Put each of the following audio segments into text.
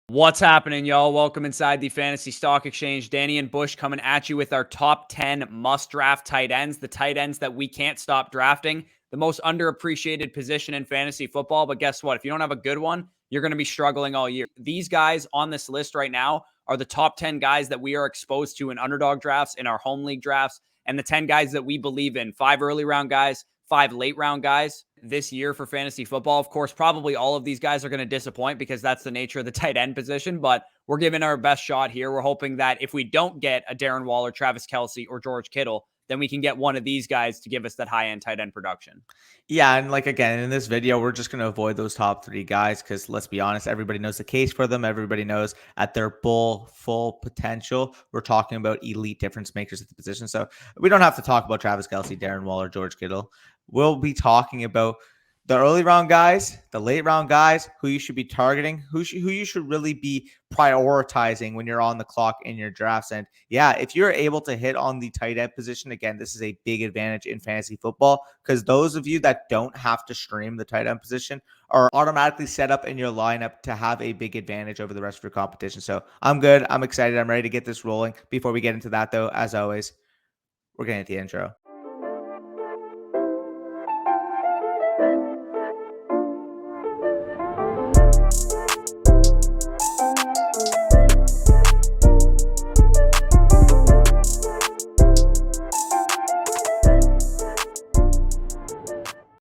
What's happening, y'all? Welcome inside the Fantasy Stock Exchange. Danny and Bush coming at you with our top 10 must-draft tight ends, the tight ends that we can't stop drafting, the most underappreciated position in fantasy football. But guess what? If you don't have a good one, you're going to be struggling all year. These guys on this list right now are the top 10 guys that we are exposed to in underdog drafts, in our home league drafts, and the 10 guys that we believe in. 5 early round guys, 5 late round guys this year for fantasy football. Of course, probably all of these guys are going to disappoint because that's the nature of the tight end position, but we're giving our best shot here. We're hoping that if we don't get a Darren Waller, Travis Kelce, or George Kittle, then we can get one of these guys to give us that high-end tight end production. Yeah, and again, in this video, we're just going to avoid those top 3 guys because let's be honest, everybody knows the case for them. Everybody knows at their full potential. We're talking about elite difference makers at the position. So we don't have to talk about Travis Kelce, Darren Waller, George Kittle. We'll be talking about the early round guys, the late round guys, who you should be targeting, who you should really be prioritizing when you're on the clock in your drafts. And yeah, if you're able to hit on the tight end position, again, this is a big advantage in fantasy football because those of you that don't have to stream the tight end position are automatically set up in your lineup to have a big advantage over the rest of your competition. So I'm good. I'm excited. I'm ready to get this rolling. Before we get into that, though, as always, we're getting at the intro.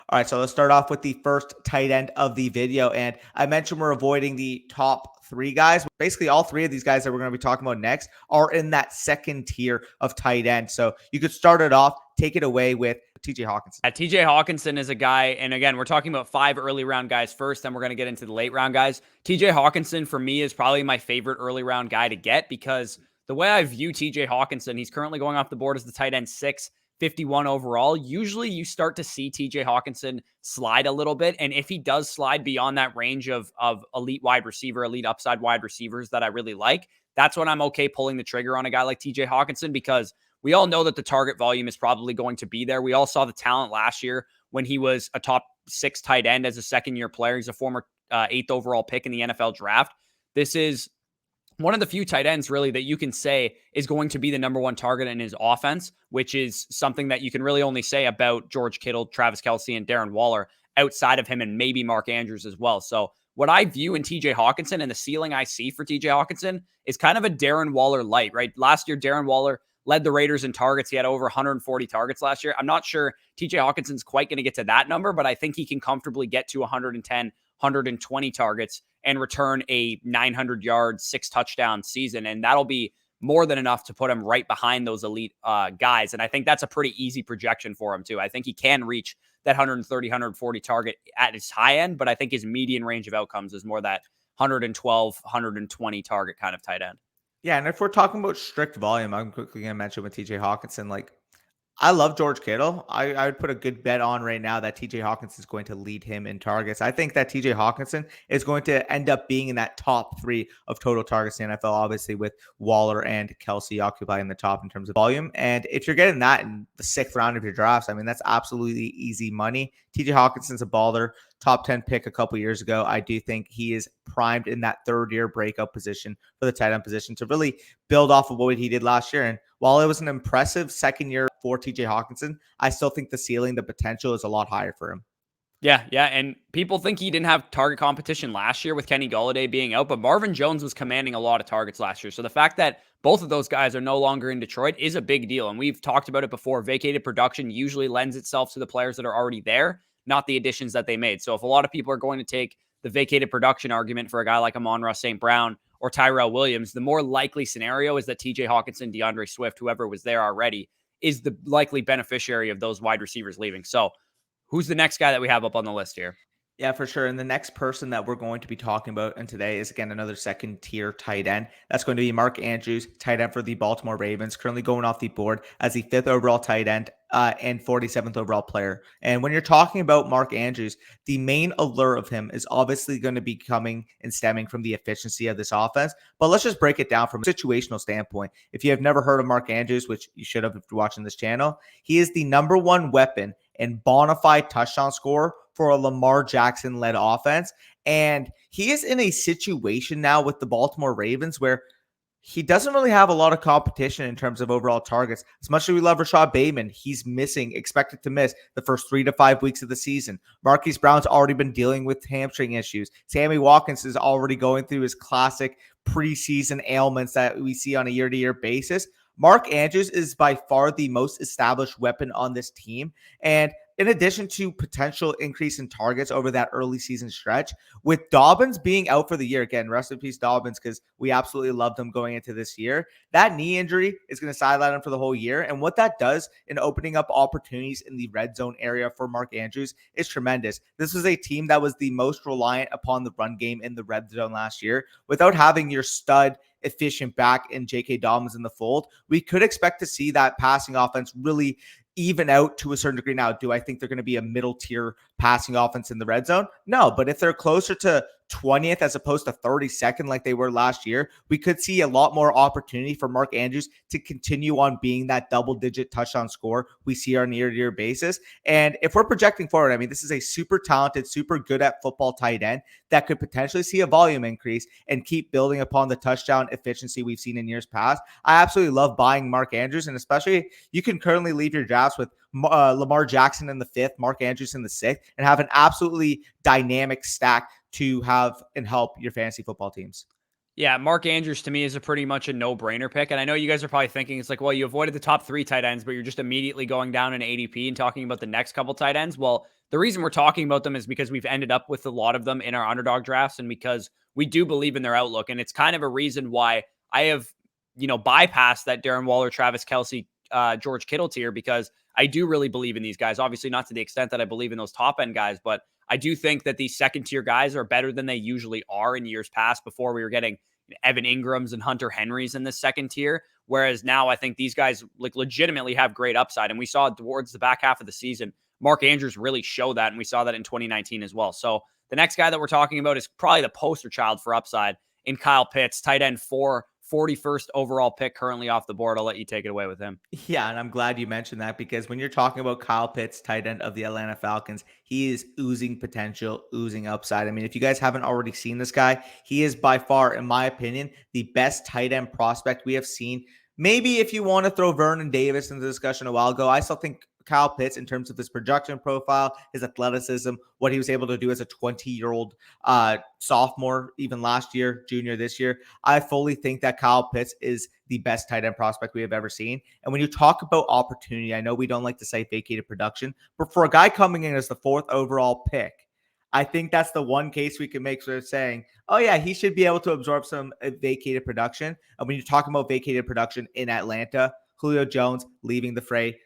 All right, so let's start off with the first tight end of the video. And I mentioned we're avoiding the top 3 guys. Basically, all 3 of these guys that we're going to be talking about next are in that second tier of tight end. So you could start it off, take it away with TJ Hockenson. TJ Hockenson is a guy, and again, we're talking about 5 early round guys first, then we're going to get into the late round guys. TJ Hockenson, for me, is probably my favorite early round guy to get because the way I view TJ Hockenson, he's currently going off the board as the tight end 6. 51 overall. Usually you start to see TJ Hockenson slide a little bit. And if he does slide beyond that range of elite wide receiver, elite upside wide receivers that I really like, that's when I'm okay pulling the trigger on a guy like TJ Hockenson because we all know that the target volume is probably going to be there. We all saw the talent last year when he was a top 6 tight end as a second-year player. He's a former 8th overall pick in the NFL draft. This is one of the few tight ends really that you can say is going to be the number 1 target in his offense, which is something that you can really only say about George Kittle, Travis Kelce, and Darren Waller outside of him and maybe Mark Andrews as well. So what I view in TJ Hockenson and the ceiling I see for TJ Hockenson is kind of a Darren Waller light, right? Last year, Darren Waller led the Raiders in targets. He had over 140 targets last year. I'm not sure TJ Hawkinson's quite going to get to that number, but I think he can comfortably get to 110, 120 targets and return a 900-yard, 6-touchdown season. And that'll be more than enough to put him right behind those elite guys. And I think that's a pretty easy projection for him, too. I think he can reach that 130, 140 target at his high end, but I think his median range of outcomes is more that 112, 120 target kind of tight end. Yeah, and if we're talking about strict volume, I'm quickly going to mention with TJ Hockenson, I love George Kittle. I would put a good bet on right now that TJ Hockenson is going to lead him in targets. I think that TJ Hockenson is going to end up being in that top 3 of total targets in the NFL, obviously with Waller and Kelce occupying the top in terms of volume. And if you're getting that in the 6th round of your drafts, I mean, that's absolutely easy money. TJ Hawkinson's a baller. Top 10 pick a couple years ago. I do think he is primed in that 3rd-year breakout position for the tight end position to really build off of what he did last year. And while it was an impressive 2nd year for TJ Hockenson, I still think the ceiling, the potential is a lot higher for him. Yeah. And people think he didn't have target competition last year with Kenny Golladay being out, but Marvin Jones was commanding a lot of targets last year. So the fact that both of those guys are no longer in Detroit is a big deal. And we've talked about it before. Vacated production usually lends itself to the players that are already there, not the additions that they made. So if a lot of people are going to take the vacated production argument for a guy like Amon-Ra St. Brown or Tyrell Williams, the more likely scenario is that TJ Hockenson, DeAndre Swift, whoever was there already, is the likely beneficiary of those wide receivers leaving. So who's the next guy that we have up on the list here? Yeah, for sure. And the next person that we're going to be talking about and today is, again, another 2nd-tier tight end. That's going to be Mark Andrews, tight end for the Baltimore Ravens, currently going off the board as the 5th overall tight end and 47th overall player. And when you're talking about Mark Andrews, the main allure of him is obviously going to be coming and stemming from the efficiency of this offense. But let's just break it down from a situational standpoint. If you have never heard of Mark Andrews, which you should have if you're watching this channel, he is the number 1 weapon and bona fide touchdown scorer for a Lamar Jackson-led offense. And he is in a situation now with the Baltimore Ravens where he doesn't really have a lot of competition in terms of overall targets. As much as we love Rashad Bateman, he's expected to miss the first 3 to 5 weeks of the season. Marquise Brown's already been dealing with hamstring issues. Sammy Watkins is already going through his classic preseason ailments that we see on a year-to-year basis. Mark Andrews is by far the most established weapon on this team. And in addition to potential increase in targets over that early season stretch, with Dobbins being out for the year, again, rest in peace Dobbins, because we absolutely loved him going into this year. That knee injury is going to sideline him for the whole year. And what that does in opening up opportunities in the red zone area for Mark Andrews is tremendous. This was a team that was the most reliant upon the run game in the red zone last year. Without having your stud efficient back in J.K. Dobbins in the fold, we could expect to see that passing offense really even out to a certain degree. Now, do I think they're going to be a middle tier passing offense in the red zone? No, but if they're closer to 20th as opposed to 32nd like they were last year, we could see a lot more opportunity for Mark Andrews to continue on being that double-digit touchdown score we see on a year-to-year basis. And if we're projecting forward, I mean, this is a super talented, super good at football tight end that could potentially see a volume increase and keep building upon the touchdown efficiency we've seen in years past. I absolutely love buying Mark Andrews, and especially you can currently leave your drafts with Lamar Jackson in the 5th, Mark Andrews in the 6th, and have an absolutely dynamic stack to have and help your fantasy football teams. Yeah, Mark Andrews to me is a pretty much a no-brainer pick. And I know you guys are probably thinking it's like, well, you avoided the top 3 tight ends, but you're just immediately going down in ADP and talking about the next couple tight ends. Well, the reason we're talking about them is because we've ended up with a lot of them in our underdog drafts and because we do believe in their outlook. And it's kind of a reason why I have, bypassed that Darren Waller, Travis Kelce, George Kittle tier, because I do really believe in these guys. Obviously not to the extent that I believe in those top end guys, but I do think that these second tier guys are better than they usually are in years past before we were getting Evan Ingrams and Hunter Henrys in this second tier. Whereas now I think these guys like legitimately have great upside. And we saw towards the back half of the season, Mark Andrews really showed that. And we saw that in 2019 as well. So the next guy that we're talking about is probably the poster child for upside in Kyle Pitts, tight end 4, 41st overall pick currently off the board. I'll let you take it away with him. Yeah, and I'm glad you mentioned that because when you're talking about Kyle Pitts, tight end of the Atlanta Falcons, he is oozing potential, oozing upside. I mean, if you guys haven't already seen this guy, he is by far, in my opinion, the best tight end prospect we have seen. Maybe if you want to throw Vernon Davis into the discussion a while ago, I still think Kyle Pitts, in terms of his production profile, his athleticism, what he was able to do as a 20-year-old sophomore, even last year, junior this year, I fully think that Kyle Pitts is the best tight end prospect we have ever seen. And when you talk about opportunity, I know we don't like to say vacated production, but for a guy coming in as the 4th overall pick, I think that's the one case we can make sort of saying, oh yeah, he should be able to absorb some vacated production. And when you're talking about vacated production in Atlanta, Julio Jones leaving the fray,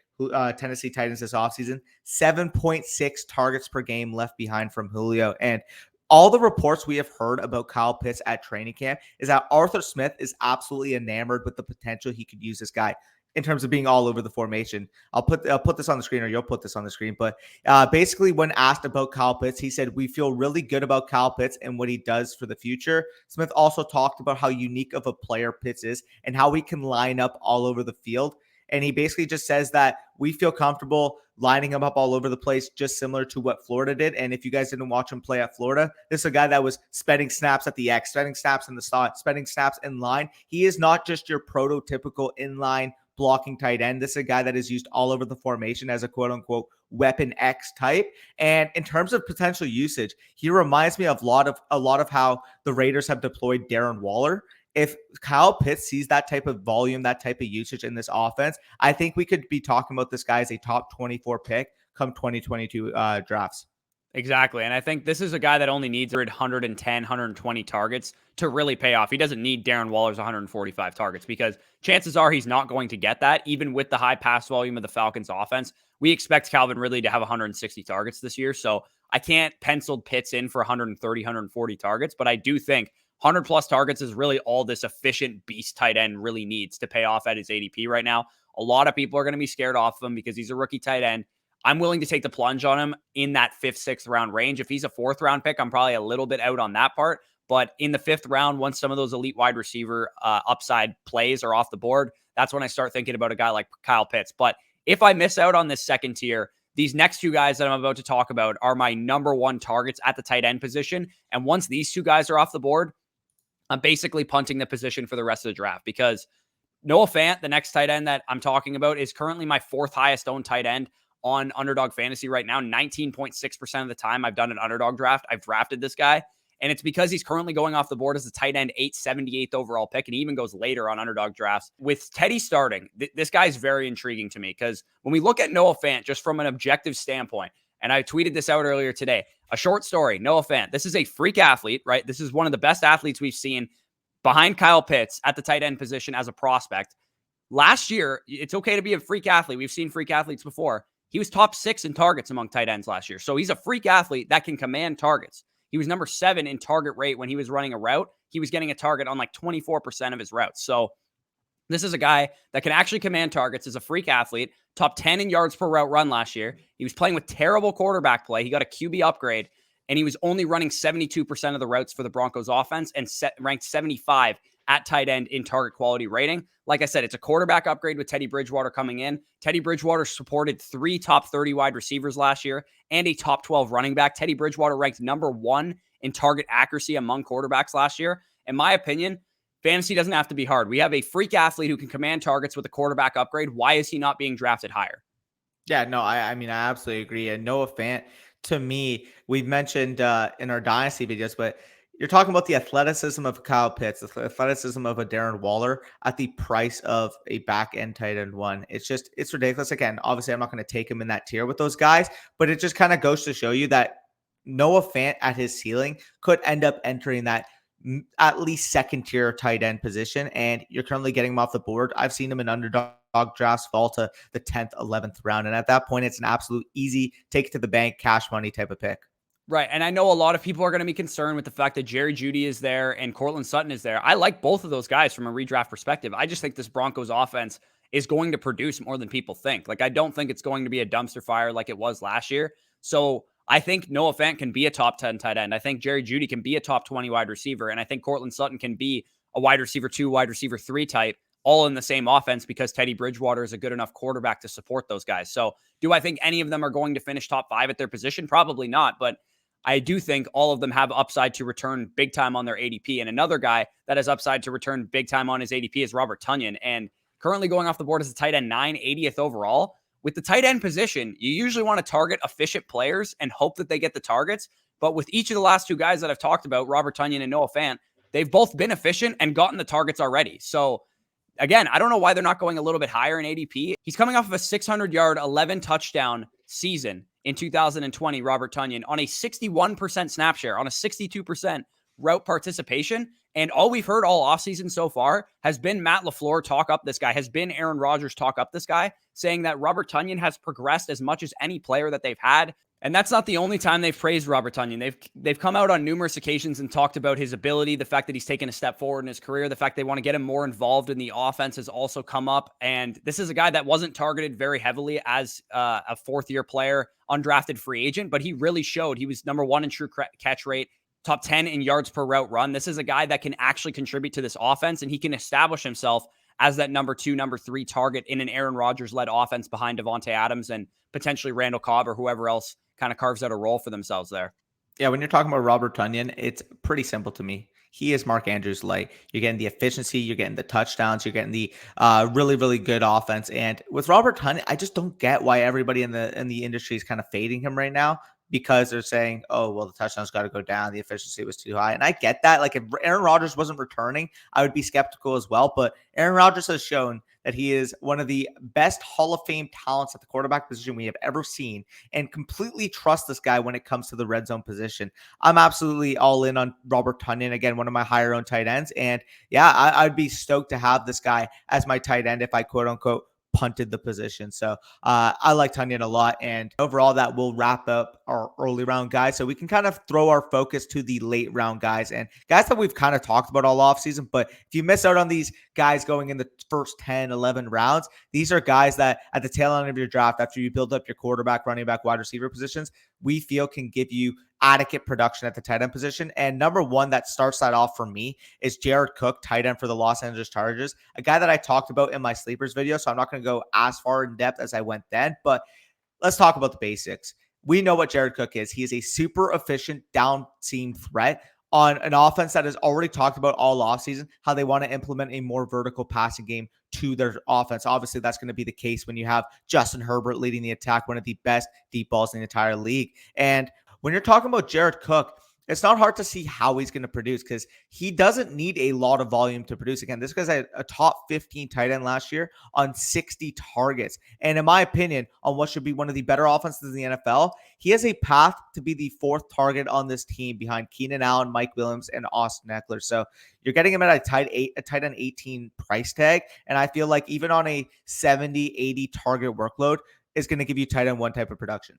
Tennessee Titans this offseason, 7.6 targets per game left behind from Julio. And all the reports we have heard about Kyle Pitts at training camp is that Arthur Smith is absolutely enamored with the potential he could use this guy in terms of being all over the formation. I'll put this on the screen, or you'll put this on the screen. But basically, when asked about Kyle Pitts, he said, we feel really good about Kyle Pitts and what he does for the future. Smith also talked about how unique of a player Pitts is and how he can line up all over the field. And he basically just says that we feel comfortable lining him up all over the place, just similar to what Florida did. And if you guys didn't watch him play at Florida, this is a guy that was spending snaps at the X, spending snaps in the slot, spending snaps in line. He is not just your prototypical inline blocking tight end. This is a guy that is used all over the formation as a quote unquote weapon X type. And in terms of potential usage, he reminds me of a lot of how the Raiders have deployed Darren Waller. If Kyle Pitts sees that type of volume, that type of usage in this offense, I think we could be talking about this guy as a top 24 pick come 2022 drafts. Exactly. And I think this is a guy that only needs 110, 120 targets to really pay off. He doesn't need Darren Waller's 145 targets because chances are he's not going to get that. Even with the high pass volume of the Falcons offense, we expect Calvin Ridley to have 160 targets this year. So I can't pencil Pitts in for 130, 140 targets, but I do think 100 plus targets is really all this efficient beast tight end really needs to pay off at his ADP right now. A lot of people are going to be scared off of him because he's a rookie tight end. I'm willing to take the plunge on him in that 5th, 6th round range. If he's a 4th round pick, I'm probably a little bit out on that part. But in the 5th round, once some of those elite wide receiver upside plays are off the board, that's when I start thinking about a guy like Kyle Pitts. But if I miss out on this second tier, these next two guys that I'm about to talk about are my number one targets at the tight end position. And once these two guys are off the board, I'm basically punting the position for the rest of the draft, because Noah Fant, the next tight end that I'm talking about, is currently my fourth highest owned tight end on Underdog Fantasy right now. 19.6% of the time I've done an Underdog draft, I've drafted this guy. And it's because he's currently going off the board as the tight end 878th overall pick, and he even goes later on Underdog drafts. With Teddy starting, this guy is very intriguing to me, because when we look at Noah Fant just from an objective standpoint, and I tweeted this out earlier today, a short story, Noah Fant, this is a freak athlete, right? This is one of the best athletes we've seen behind Kyle Pitts at the tight end position as a prospect. Last year, it's okay to be a freak athlete. We've seen freak athletes before. He was top 6 in targets among tight ends last year. So he's a freak athlete that can command targets. He was number 7 in target rate when he was running a route. He was getting a target on like 24% of his routes. So this is a guy that can actually command targets, is a freak athlete, top 10 in yards per route run last year. He was playing with terrible quarterback play. He got a QB upgrade, and he was only running 72% of the routes for the Broncos offense and ranked 75 at tight end in target quality rating. Like I said, it's a quarterback upgrade with Teddy Bridgewater coming in. Teddy Bridgewater supported 3 top 30 wide receivers last year and a top 12 running back. Teddy Bridgewater ranked number 1 in target accuracy among quarterbacks last year. In my opinion, fantasy doesn't have to be hard. We have a freak athlete who can command targets with a quarterback upgrade. Why is he not being drafted higher? Yeah, no, I mean, I absolutely agree. And Noah Fant, to me, we've mentioned in our dynasty videos, but you're talking about the athleticism of Kyle Pitts, the athleticism of a Darren Waller at the price of a back end tight end one. It's ridiculous. Again, obviously, I'm not going to take him in that tier with those guys, but it just kind of goes to show you that Noah Fant at his ceiling could end up entering that at least second tier tight end position, and you're currently getting him off the board. I've seen him in Underdog drafts fall to the 10th, 11th round, and at that point, it's an absolute easy take it to the bank, cash money type of pick. Right. And I know a lot of people are going to be concerned with the fact that Jerry Jeudy is there and Cortland Sutton is there. I like both of those guys from a redraft perspective. I just think this Broncos offense is going to produce more than people think. Like, I don't think it's going to be a dumpster fire like it was last year. So I think Noah Fant can be a top 10 tight end. I think Jerry Jeudy can be a top 20 wide receiver. And I think Cortland Sutton can be a wide receiver 2, wide receiver 3 type, all in the same offense, because Teddy Bridgewater is a good enough quarterback to support those guys. So do I think any of them are going to finish top 5 at their position? Probably not. But I do think all of them have upside to return big time on their ADP. And another guy that has upside to return big time on his ADP is Robert Tonyan. And currently going off the board as a tight end 9, 80th overall. With the tight end position, you usually want to target efficient players and hope that they get the targets. But with each of the last 2 guys that I've talked about, Robert Tonyan and Noah Fant, they've both been efficient and gotten the targets already. So again, I don't know why they're not going a little bit higher in ADP. He's coming off of a 600-yard, 11 touchdown season in 2020, Robert Tonyan, on a 61% snap share, on a 62% route participation. And all we've heard all offseason so far has been Matt LaFleur talk up this guy, has been Aaron Rodgers talk up this guy, saying that Robert Tonyan has progressed as much as any player that they've had. And that's not the only time they've praised Robert Tonyan. They've come out on numerous occasions and talked about his ability, the fact that he's taken a step forward in his career, the fact they want to get him more involved in the offense has also come up. And this is a guy that wasn't targeted very heavily as a 4th-year player, undrafted free agent, but he really showed. He was number 1 in true catch rate, top 10 in yards per route run. This is a guy that can actually contribute to this offense, and he can establish himself as that number 2, number 3 target in an Aaron Rodgers-led offense behind Devontae Adams and potentially Randall Cobb or whoever else kind of carves out a role for themselves there. Yeah, when you're talking about Robert Tonyan, it's pretty simple to me. He is Mark Andrews light. You're getting the efficiency, you're getting the touchdowns, you're getting the really, really good offense. And with Robert Tonyan, I just don't get why everybody in the industry is kind of fading him right now, because they're saying, oh, well, the touchdowns got to go down. The efficiency was too high. And I get that. Like, if Aaron Rodgers wasn't returning, I would be skeptical as well. But Aaron Rodgers has shown that he is one of the best Hall of Fame talents at the quarterback position we have ever seen, and completely trust this guy when it comes to the red zone position. I'm absolutely all in on Robert Tonyan, again, one of my higher owned tight ends. And yeah, I'd be stoked to have this guy as my tight end if I quote unquote punted the position. So I like Tonyan a lot. And overall, that will wrap up our early round guys. So we can kind of throw our focus to the late round guys and guys that we've kind of talked about all offseason. But if you miss out on these guys going in the first 10, 11 rounds, these are guys that at the tail end of your draft, after you build up your quarterback, running back, wide receiver positions, we feel can give you adequate production at the tight end position. And number one that starts that off for me is Jared Cook, tight end for the Los Angeles Chargers, a guy that I talked about in my sleepers video. So I'm not going to go as far in depth as I went then, but let's talk about the basics. We know what Jared Cook is. He is a super efficient down seam threat on an offense that has already talked about all offseason how they want to implement a more vertical passing game to their offense. Obviously, that's going to be the case when you have Justin Herbert leading the attack, one of the best deep balls in the entire league. And when you're talking about Jared Cook, it's not hard to see how he's going to produce because he doesn't need a lot of volume to produce. Again, this guy's a top 15 tight end last year on 60 targets. And in my opinion, on what should be one of the better offenses in the NFL, he has a path to be the fourth target on this team behind Keenan Allen, Mike Williams, and Austin Eckler. So you're getting him at a tight end 18 price tag. And I feel like even on a 70, 80 target workload, is going to give you tight end one type of production.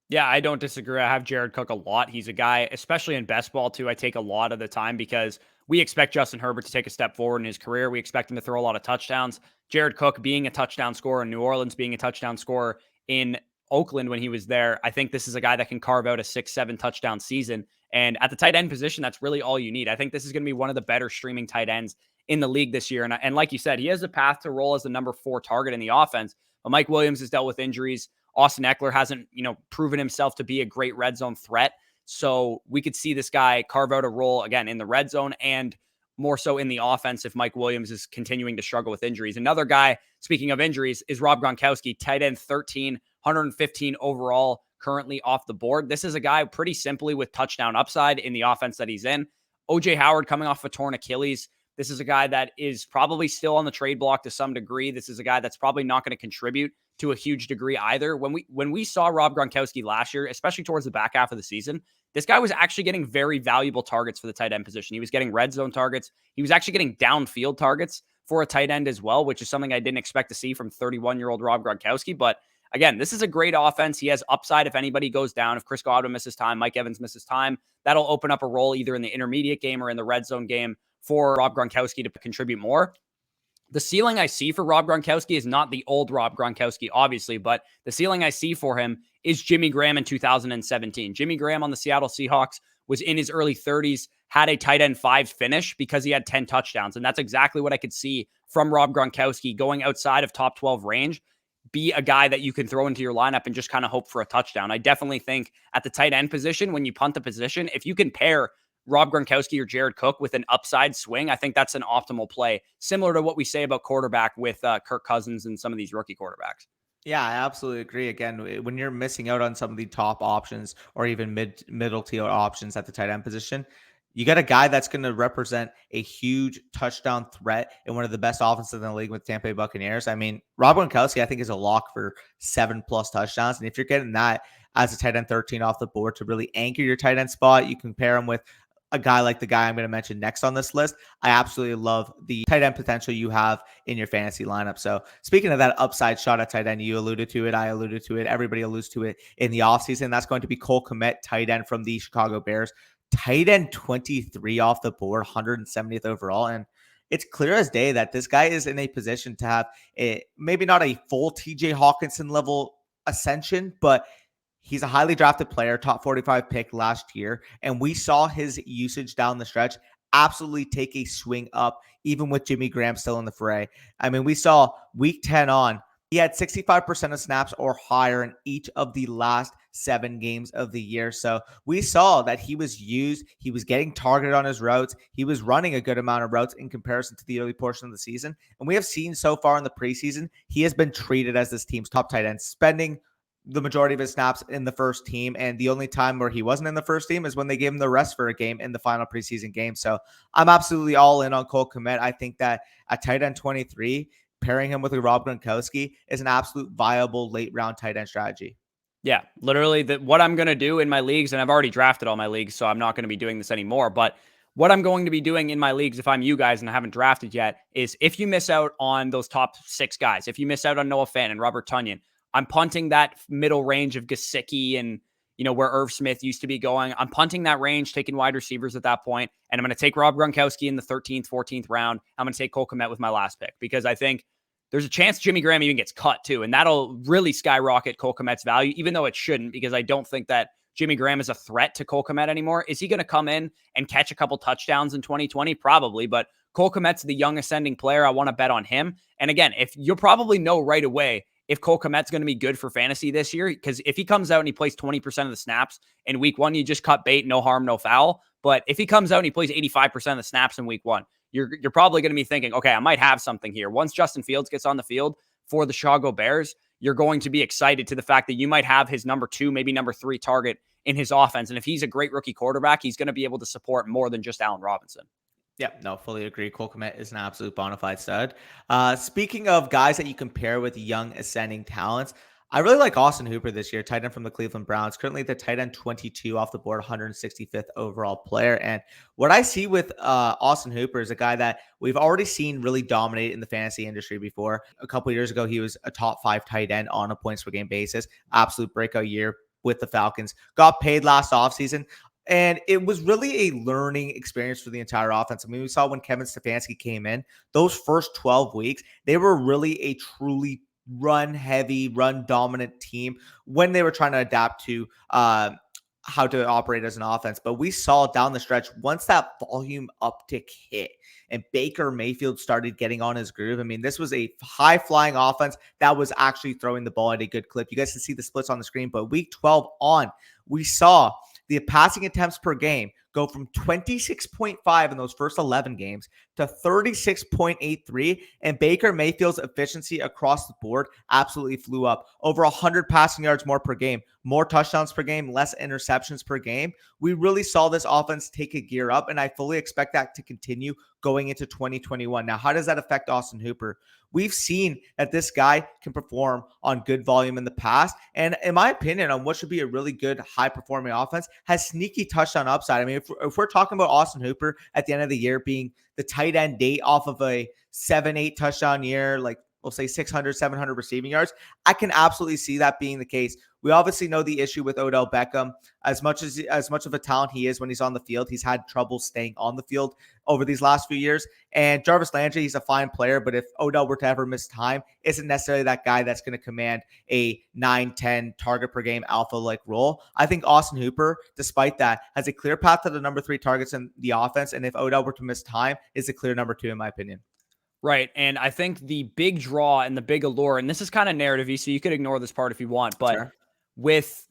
Yeah, I don't disagree. I have Jared Cook a lot. He's a guy, especially in best ball too, I take a lot of the time because we expect Justin Herbert to take a step forward in his career. We expect him to throw a lot of touchdowns. Jared Cook being a touchdown scorer in New Orleans, being a touchdown scorer in Oakland when he was there, I think this is a guy that can carve out a 6-7 touchdown season. And at the tight end position, that's really all you need. I think this is going to be one of the better streaming tight ends in the league this year. And like you said, he has a path to roll as the number 4 target in the offense. But Mike Williams has dealt with injuries. Austin Eckler hasn't, proven himself to be a great red zone threat. So we could see this guy carve out a role again in the red zone and more so in the offense if Mike Williams is continuing to struggle with injuries. Another guy, speaking of injuries, is Rob Gronkowski, tight end 13, 115 overall, currently off the board. This is a guy pretty simply with touchdown upside in the offense that he's in. OJ Howard coming off a torn Achilles. This is a guy that is probably still on the trade block to some degree. This is a guy that's probably not going to contribute to a huge degree either. When we saw Rob Gronkowski last year, especially towards the back half of the season, this guy was actually getting very valuable targets for the tight end position. He was getting red zone targets. He was actually getting downfield targets for a tight end as well, which is something I didn't expect to see from 31-year-old Rob Gronkowski. But again, this is a great offense. He has upside if anybody goes down. If Chris Godwin misses time, Mike Evans misses time, that'll open up a role either in the intermediate game or in the red zone game for Rob Gronkowski to contribute more. The ceiling I see for Rob Gronkowski is not the old Rob Gronkowski, obviously, but the ceiling I see for him is Jimmy Graham in 2017. Jimmy Graham on the Seattle Seahawks was in his early 30s, had a tight end 5 finish because he had 10 touchdowns. And that's exactly what I could see from Rob Gronkowski going outside of top 12 range, be a guy that you can throw into your lineup and just kind of hope for a touchdown. I definitely think at the tight end position, when you punt the position, if you can pair Rob Gronkowski or Jared Cook with an upside swing, I think that's an optimal play, similar to what we say about quarterback with Kirk Cousins and some of these rookie quarterbacks. Yeah, I absolutely agree. Again, when you're missing out on some of the top options or even middle tier options at the tight end position, you got a guy that's going to represent a huge touchdown threat in one of the best offenses in the league with Tampa Bay Buccaneers. I mean, Rob Gronkowski, I think, is a lock for 7+ touchdowns. And if you're getting that as a tight end 13 off the board to really anchor your tight end spot, you can pair him with a guy like the guy I'm going to mention next on this list. I absolutely love the tight end potential you have in your fantasy lineup. So speaking of that upside shot at tight end, you alluded to it. I alluded to it. Everybody alludes to it in the offseason. That's going to be Cole Kmet, tight end from the Chicago Bears. Tight end 23 off the board, 170th overall. And it's clear as day that this guy is in a position to have maybe not a full TJ Hockenson level ascension, but he's a highly drafted player, top 45 pick last year, and we saw his usage down the stretch absolutely take a swing up, even with Jimmy Graham still in the fray. I mean, we saw week 10 on, he had 65% of snaps or higher in each of the last 7 games of the year. So we saw that he was used. He was getting targeted on his routes. He was running a good amount of routes in comparison to the early portion of the season. And we have seen so far in the preseason, he has been treated as this team's top tight end, spending the majority of his snaps in the first team. And the only time where he wasn't in the first team is when they gave him the rest for a game in the final preseason game. So I'm absolutely all in on Cole Kmet. I think that at tight end 23, pairing him with a Rob Gronkowski is an absolute viable late round tight end strategy. Yeah, literally what I'm going to do in my leagues, and I've already drafted all my leagues, so I'm not going to be doing this anymore. But what I'm going to be doing in my leagues, if I'm you guys and I haven't drafted yet, is if you miss out on those top 6 guys, if you miss out on Noah Fant and Robert Tonyan, I'm punting that middle range of Gesicki and, where Irv Smith used to be going. I'm punting that range, taking wide receivers at that point, and I'm going to take Rob Gronkowski in the 13th, 14th round. I'm going to take Cole Kmet with my last pick because I think there's a chance Jimmy Graham even gets cut too, and that'll really skyrocket Cole Kmet's value, even though it shouldn't, because I don't think that Jimmy Graham is a threat to Cole Kmet anymore. Is he going to come in and catch a couple touchdowns in 2020? Probably, but Cole Kmet's the young ascending player. I want to bet on him. And again, if you'll probably know right away if Cole Kmet's going to be good for fantasy this year. Because if he comes out and he plays 20% of the snaps in week one, you just cut bait, no harm, no foul. But if he comes out and he plays 85% of the snaps in week one, you're probably going to be thinking, okay, I might have something here. Once Justin Fields gets on the field for the Chicago Bears, you're going to be excited to the fact that you might have his number 2, maybe number 3 target in his offense. And if he's a great rookie quarterback, he's going to be able to support more than just Allen Robinson. Yeah, no, fully agree. Cole Kmet is an absolute bona fide stud. Speaking of guys that you compare with young ascending talents, I really like Austin Hooper this year, tight end from the Cleveland Browns. Currently the tight end 22 off the board, 165th overall player. And what I see with Austin Hooper is a guy that we've already seen really dominate in the fantasy industry before. A couple of years ago, he was a top 5 tight end on a points per game basis. Absolute breakout year with the Falcons. Got paid last offseason. And it was really a learning experience for the entire offense. I mean, we saw when Kevin Stefanski came in, those first 12 weeks, they were really a truly run heavy, run dominant team when they were trying to adapt to how to operate as an offense. But we saw down the stretch, once that volume uptick hit and Baker Mayfield started getting on his groove, I mean, this was a high flying offense that was actually throwing the ball at a good clip. You guys can see the splits on the screen, but week 12 on, we saw the passing attempts per game go from 26.5 in those first 11 games to 36.83. And Baker Mayfield's efficiency across the board absolutely flew up. Over 100 passing yards more per game, more touchdowns per game, less interceptions per game. We really saw this offense take a gear up, and I fully expect that to continue going into 2021. Now, how does that affect Austin Hooper? We've seen that this guy can perform on good volume in the past. And in my opinion, on what should be a really good, high-performing offense, has sneaky touchdown upside. I mean, if we're talking about Austin Hooper at the end of the year being the tight end date off of a 7-8 touchdown year, like we'll say 600, 700 receiving yards, I can absolutely see that being the case. We obviously know the issue with Odell Beckham. As much of a talent he is when he's on the field, he's had trouble staying on the field over these last few years. And Jarvis Landry, he's a fine player, but if Odell were to ever miss time, isn't necessarily that guy that's going to command a 9-10 target per game alpha-like role. I think Austin Hooper, despite that, has a clear path to the number 3 targets in the offense. And if Odell were to miss time, is a clear number 2, in my opinion. Right. And I think the big draw and the big allure, and this is kind of narrative-y, so you could ignore this part if you want, but sure. With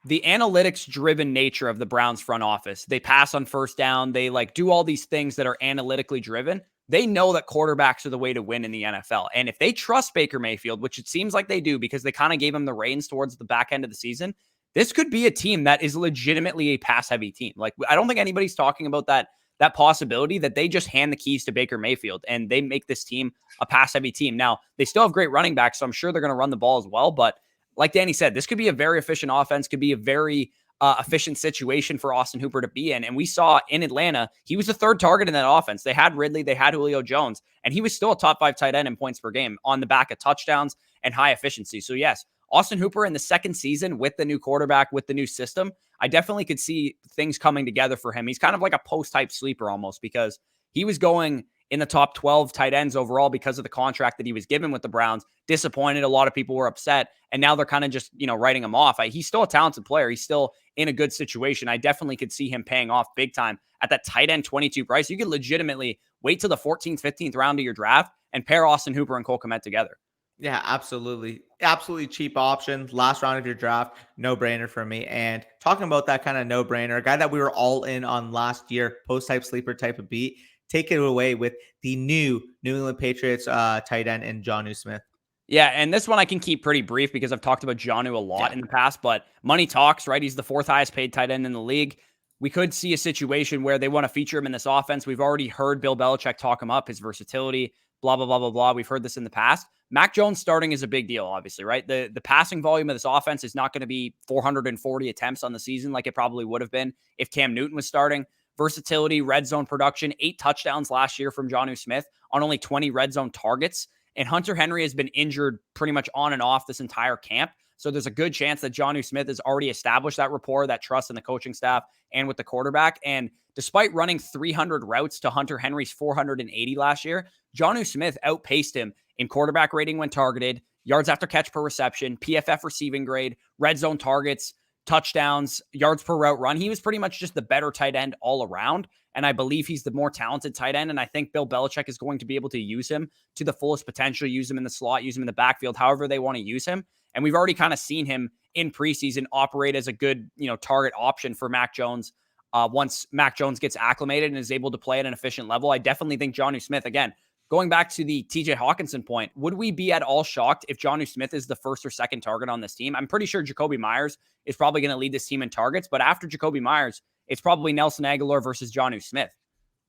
the analytics-driven nature of the Browns front office, they pass on first down, they do all these things that are analytically driven. They know that quarterbacks are the way to win in the NFL. And if they trust Baker Mayfield, which it seems like they do because they kind of gave him the reins towards the back end of the season, this could be a team that is legitimately a pass-heavy team. I don't think anybody's talking about that possibility that they just hand the keys to Baker Mayfield and they make this team a pass-heavy team. Now, they still have great running backs, so I'm sure they're going to run the ball as well. But like Danny said, this could be a very efficient offense, could be a very efficient situation for Austin Hooper to be in. And we saw in Atlanta, he was the 3rd target in that offense. They had Ridley, they had Julio Jones, and he was still a top 5 tight end in points per game on the back of touchdowns and high efficiency. So yes, Austin Hooper in the second season with the new quarterback, with the new system, I definitely could see things coming together for him. He's kind of like a post-type sleeper almost because he was going in the top 12 tight ends overall because of the contract that he was given with the Browns. Disappointed. A lot of people were upset. And now they're kind of just, writing him off. He's still a talented player. He's still in a good situation. I definitely could see him paying off big time at that tight end 22 price. You could legitimately wait till the 14th, 15th round of your draft and pair Austin Hooper and Cole Kmet together. Yeah, absolutely. Absolutely cheap option. Last round of your draft, no-brainer for me. And talking about that kind of no-brainer, a guy that we were all in on last year, post-type sleeper type of beat, take it away with the new New England Patriots tight end in Jonnu Smith. Yeah, and this one I can keep pretty brief because I've talked about Jonnu a lot in the past, but money talks, right? He's the 4th highest paid tight end in the league. We could see a situation where they want to feature him in this offense. We've already heard Bill Belichick talk him up, his versatility, blah, blah, blah, blah, blah. We've heard this in the past. Mac Jones starting is a big deal, obviously, right? The passing volume of this offense is not going to be 440 attempts on the season like it probably would have been if Cam Newton was starting. Versatility, red zone production, 8 touchdowns last year from Jonnu Smith on only 20 red zone targets. And Hunter Henry has been injured pretty much on and off this entire camp. So there's a good chance that Jonnu Smith has already established that rapport, that trust in the coaching staff and with the quarterback. And despite running 300 routes to Hunter Henry's 480 last year, Jonnu Smith outpaced him in quarterback rating when targeted, yards after catch per reception, PFF receiving grade, red zone targets, touchdowns, yards per route run. He was pretty much just the better tight end all around. and I believe he's the more talented tight end. And I think Bill Belichick is going to be able to use him to the fullest potential, use him in the slot, use him in the backfield, however they want to use him. And we've already kind of seen him in preseason operate as a good, target option for Mac Jones. Once Mac Jones gets acclimated and is able to play at an efficient level, I definitely think Jonnu Smith, again, going back to the TJ Hockenson point, would we be at all shocked if Jonnu Smith is the first or second target on this team? I'm pretty sure Jacoby Myers is probably going to lead this team in targets, but after Jacoby Myers, it's probably Nelson Aguilar versus Jonnu Smith.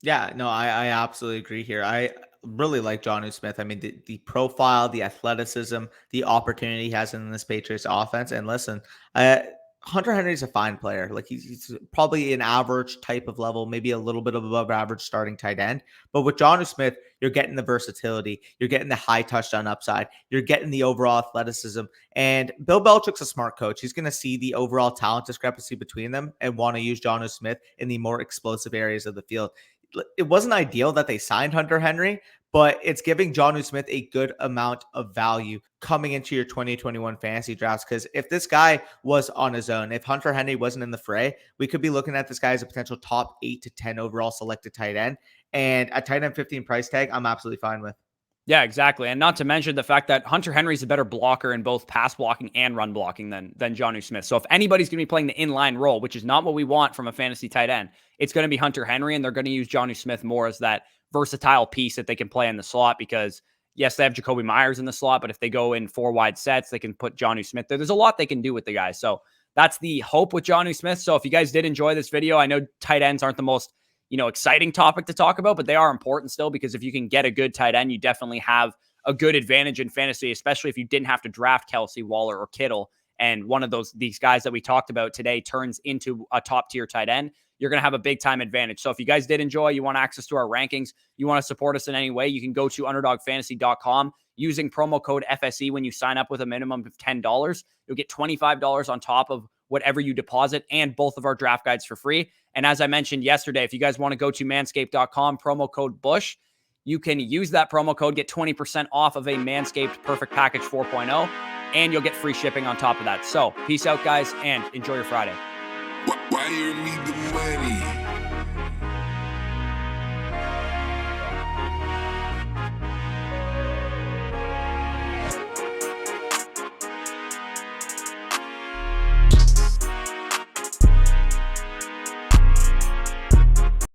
Yeah, no, I absolutely agree here. I really like Jonnu Smith. I mean, the profile, the athleticism, the opportunity he has in this Patriots offense. And listen, Hunter Henry's a fine player. Like he's probably an average type of level, maybe a little bit of above average starting tight end. But with Jonnu Smith, you're getting the versatility, you're getting the high touchdown upside, you're getting the overall athleticism. And Bill Belichick's a smart coach. He's going to see the overall talent discrepancy between them and want to use Jonnu Smith in the more explosive areas of the field. It wasn't ideal that they signed Hunter Henry, but it's giving Jonnu Smith a good amount of value coming into your 2021 fantasy drafts. Because if this guy was on his own, if Hunter Henry wasn't in the fray, we could be looking at this guy as a potential top 8 to 10 overall selected tight end. And a tight end 15 price tag, I'm absolutely fine with. Yeah, exactly. And not to mention the fact that Hunter Henry's a better blocker in both pass blocking and run blocking than Jonnu Smith. So if anybody's going to be playing the inline role, which is not what we want from a fantasy tight end, it's going to be Hunter Henry, and they're going to use Jonnu Smith more as that versatile piece that they can play in the slot because, yes, they have Jacoby Myers in the slot, but if they go in 4 wide sets, they can put Jonnu Smith there. There's a lot they can do with the guy. So that's the hope with Jonnu Smith. So if you guys did enjoy this video, I know tight ends aren't the most exciting topic to talk about, but they are important still because if you can get a good tight end, you definitely have a good advantage in fantasy, especially if you didn't have to draft Kelsey, Waller, or Kittle. And one of these guys that we talked about today turns into a top tier tight end. You're going to have a big time advantage. So if you guys did enjoy, you want access to our rankings, you want to support us in any way, you can go to underdogfantasy.com using promo code FSE when you sign up with a minimum of $10. You'll get $25 on top of whatever you deposit and both of our draft guides for free. And as I mentioned yesterday, if you guys want to go to manscaped.com, promo code BUSH, you can use that promo code, get 20% off of a Manscaped Perfect Package 4.0, and you'll get free shipping on top of that. So peace out, guys, and enjoy your Friday. Why you need the money?